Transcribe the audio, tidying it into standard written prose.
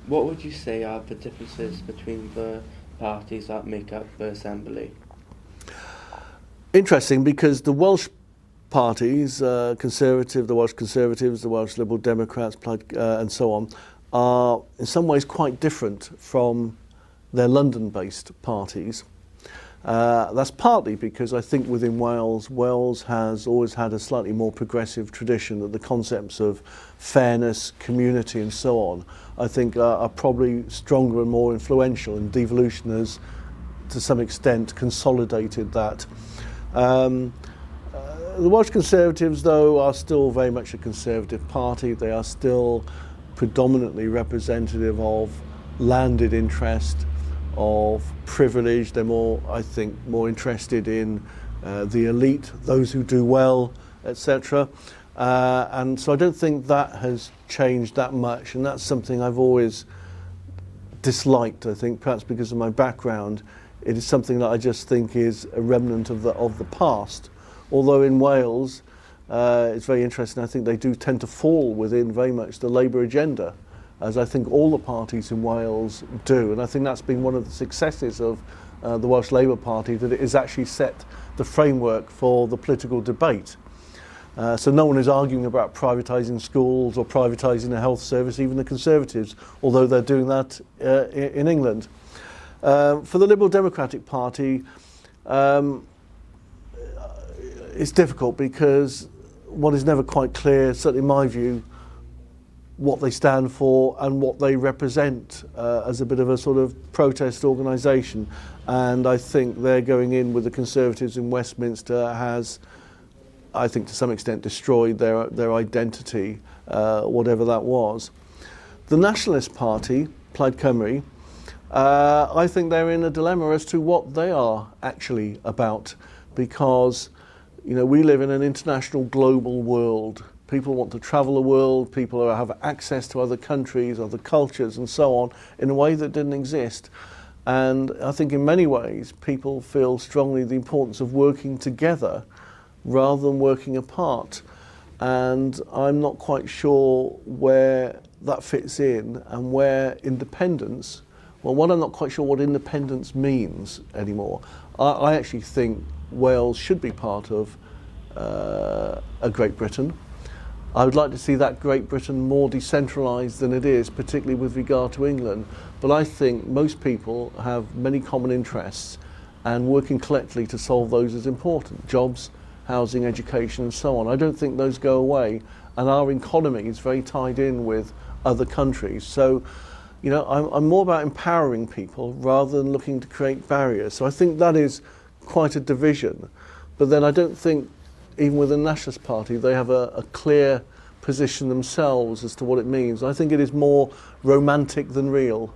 What would you say are the differences between the parties that make up the Assembly? Interesting, because the Welsh parties, Conservative, the Welsh Conservatives, the Welsh Liberal Democrats, and so on, are in some ways quite different from their London-based parties. That's partly because I think within Wales has always had a slightly more progressive tradition, that the concepts of fairness, community and so on, I think are probably stronger and more influential, and devolution has to some extent consolidated that. The Welsh Conservatives, though, are still very much a Conservative party. They are still predominantly representative of landed interest, of privilege. They're more, I think, more interested in the elite, those who do well, etc. And so I don't think that has changed that much, and that's something I've always disliked. I think perhaps because of my background, it is something that I just think is a remnant of the past. Although in Wales, it's very interesting, I think they do tend to fall within very much the Labour agenda, as I think all the parties in Wales do. And I think that's been one of the successes of the Welsh Labour Party, that it has actually set the framework for the political debate. So no one is arguing about privatising schools or privatising the health service, even the Conservatives, although they're doing that in England. For the Liberal Democratic Party, it's difficult, because one is never quite clear, certainly in my view, what they stand for and what they represent as a bit of a sort of protest organisation. And I think they're going in with the Conservatives in Westminster has, I think to some extent, destroyed their identity, whatever that was. The Nationalist Party, Plaid Cymru, I think they're in a dilemma as to what they are actually about, because we live in an international global world. People want to travel the world, people have access to other countries, other cultures and so on, in a way that didn't exist. And I think in many ways people feel strongly the importance of working together rather than working apart. And I'm not quite sure where that fits in, and where independence, well, I'm not quite sure what independence means anymore. I actually think Wales should be part of a Great Britain. I would like to see that Great Britain more decentralised than it is, particularly with regard to England. But I think most people have many common interests, and working collectively to solve those is important. Jobs, housing, education and so on. I don't think those go away, and our economy is very tied in with other countries. So, I'm more about empowering people rather than looking to create barriers. So I think that is quite a division. But then I don't think, even with the Nationalist Party, they have a clear position themselves as to what it means. I think it is more romantic than real.